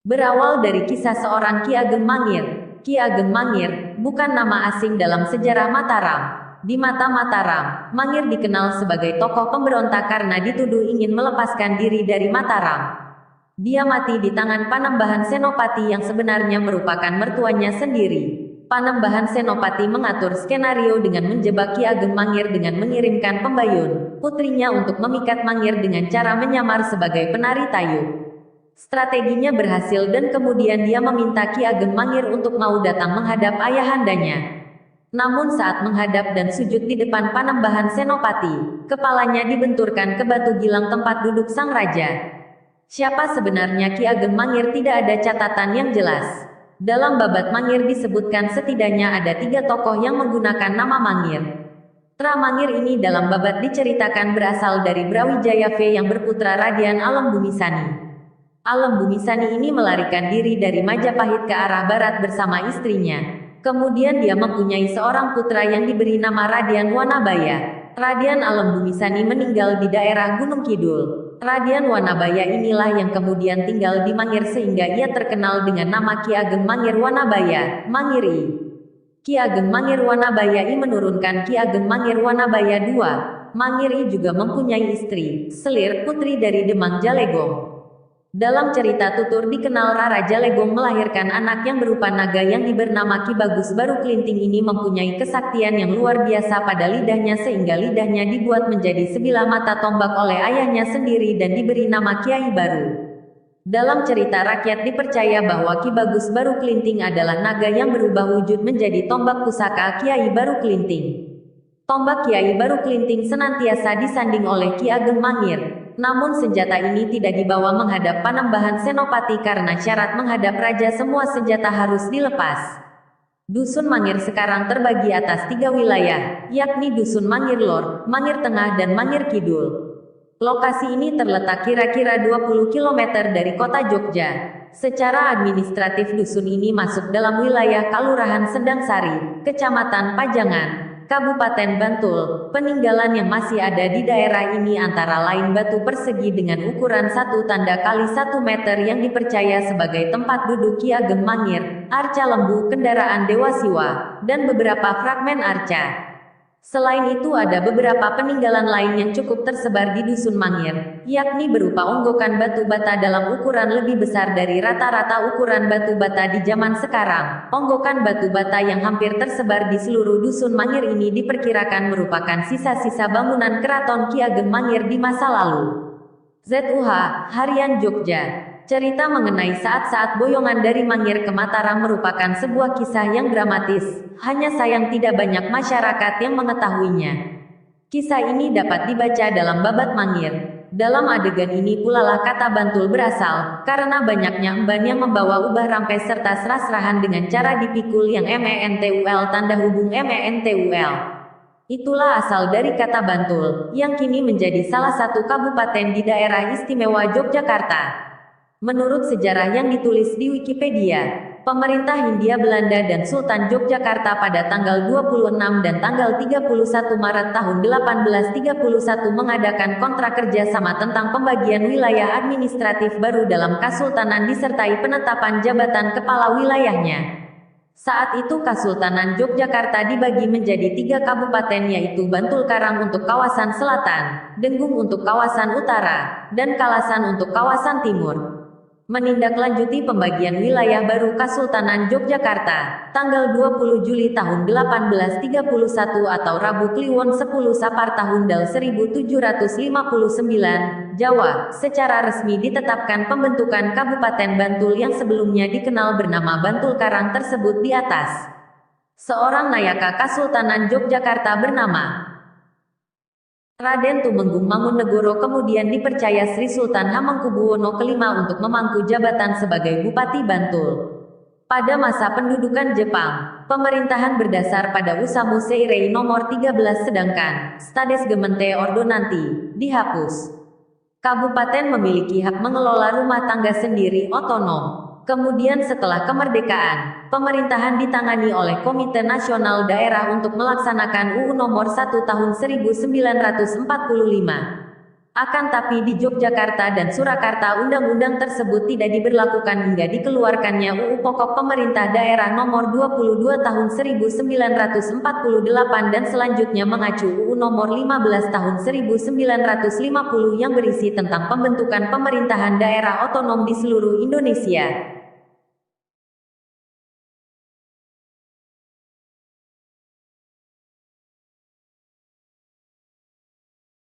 Berawal dari kisah seorang Ki Ageng Mangir. Ki Ageng Mangir bukan nama asing dalam sejarah Mataram. Di mata Mataram, Mangir dikenal sebagai tokoh pemberontak karena dituduh ingin melepaskan diri dari Mataram. Dia mati di tangan Panembahan Senopati yang sebenarnya merupakan mertuanya sendiri. Panembahan Senopati mengatur skenario dengan menjebak Ki Ageng Mangir dengan mengirimkan Pembayun, putrinya untuk memikat Mangir dengan cara menyamar sebagai penari tayub. Strateginya berhasil dan kemudian dia meminta Ki Ageng Mangir untuk mau datang menghadap ayahandanya. Namun saat menghadap dan sujud di depan Panembahan Senopati, kepalanya dibenturkan ke batu gilang tempat duduk sang raja. Siapa sebenarnya Ki Ageng Mangir tidak ada catatan yang jelas. Dalam babat Mangir disebutkan setidaknya ada 3 tokoh yang menggunakan nama Mangir. Tra Mangir ini dalam babat diceritakan berasal dari Brawijaya V yang berputra Radian Alem Bumisani. Alem Bumisani ini melarikan diri dari Majapahit ke arah barat bersama istrinya. Kemudian dia mempunyai seorang putra yang diberi nama Radian Wanabaya. Radian Alem Bumisani meninggal di daerah Gunung Kidul. Radian Wanabaya inilah yang kemudian tinggal di Mangir sehingga ia terkenal dengan nama Ki Ageng Mangir Wanabaya, Mangiri. Ki Ageng Mangir Wanabaya I menurunkan Ki Ageng Mangir Wanabaya II. Mangiri juga mempunyai istri, Selir, putri dari Demang Jalegong. Dalam cerita tutur dikenal Rara Jalegong melahirkan anak yang berupa naga yang bernama Ki Bagus Baru Klinting ini mempunyai kesaktian yang luar biasa pada lidahnya sehingga lidahnya dibuat menjadi sebilah mata tombak oleh ayahnya sendiri dan diberi nama Kiai Baru. Dalam cerita rakyat dipercaya bahwa Ki Bagus Baru Klinting adalah naga yang berubah wujud menjadi tombak pusaka Kiai Baru Klinting. Tombak Kiai Baru Klinting senantiasa disanding oleh Ki Ageng Mangir. Namun senjata ini tidak dibawa menghadap Panembahan Senopati karena syarat menghadap raja semua senjata harus dilepas. Dusun Mangir sekarang terbagi atas 3 wilayah, yakni Dusun Mangir Lor, Mangir Tengah dan Mangir Kidul. Lokasi ini terletak kira-kira 20 km dari kota Jogja. Secara administratif dusun ini masuk dalam wilayah Kalurahan Sendang Sari, Kecamatan Pajangan, Kabupaten Bantul. Peninggalan yang masih ada di daerah ini antara lain batu persegi dengan ukuran 1 tanda kali 1 meter yang dipercaya sebagai tempat duduk Ki Ageng Mangir, arca lembu kendaraan Dewa Siwa, dan beberapa fragmen arca. Selain itu ada beberapa peninggalan lain yang cukup tersebar di Dusun Mangir, yakni berupa onggokan batu bata dalam ukuran lebih besar dari rata-rata ukuran batu bata di zaman sekarang. Onggokan batu bata yang hampir tersebar di seluruh Dusun Mangir ini diperkirakan merupakan sisa-sisa bangunan keraton Ki Ageng Mangir di masa lalu. ZUH, Harian Jogja. Cerita mengenai saat-saat boyongan dari Mangir ke Mataram merupakan sebuah kisah yang dramatis, hanya sayang tidak banyak masyarakat yang mengetahuinya. Kisah ini dapat dibaca dalam babat Mangir. Dalam adegan ini pulalah kata Bantul berasal, karena banyaknya emban yang membawa ubah rampes serta serah-serahan dengan cara dipikul yang mentul tanda hubung mentul. Itulah asal dari kata Bantul, yang kini menjadi salah satu kabupaten di daerah istimewa Yogyakarta. Menurut sejarah yang ditulis di Wikipedia, pemerintah Hindia Belanda dan Sultan Yogyakarta pada tanggal 26 dan tanggal 31 Maret tahun 1831 mengadakan kontrak kerjasama tentang pembagian wilayah administratif baru dalam Kasultanan disertai penetapan jabatan kepala wilayahnya. Saat itu Kasultanan Yogyakarta dibagi menjadi 3 kabupaten yaitu Bantul Karang untuk kawasan selatan, Denggung untuk kawasan utara, dan Kalasan untuk kawasan timur. Menindaklanjuti pembagian wilayah baru Kasultanan Yogyakarta, tanggal 20 Juli tahun 1831 atau Rabu Kliwon 10 Sapar tahun Dal 1759, Jawa, secara resmi ditetapkan pembentukan Kabupaten Bantul yang sebelumnya dikenal bernama Bantul Karang tersebut di atas. Seorang Nayaka Kasultanan Yogyakarta bernama Raden Tumenggung Mangunegoro kemudian dipercaya Sri Sultan Hamengkubuwono V untuk memangku jabatan sebagai Bupati Bantul. Pada masa pendudukan Jepang, pemerintahan berdasar pada Usamu Seirei nomor 13 sedangkan Stades Gemente Ordonanti dihapus. Kabupaten memiliki hak mengelola rumah tangga sendiri otonom. Kemudian setelah kemerdekaan, pemerintahan ditangani oleh Komite Nasional Daerah untuk melaksanakan UU Nomor 1 Tahun 1945. Akan tapi di Yogyakarta dan Surakarta undang-undang tersebut tidak diberlakukan hingga dikeluarkannya UU Pokok Pemerintah Daerah Nomor 22 Tahun 1948 dan selanjutnya mengacu UU Nomor 15 Tahun 1950 yang berisi tentang pembentukan pemerintahan daerah otonom di seluruh Indonesia.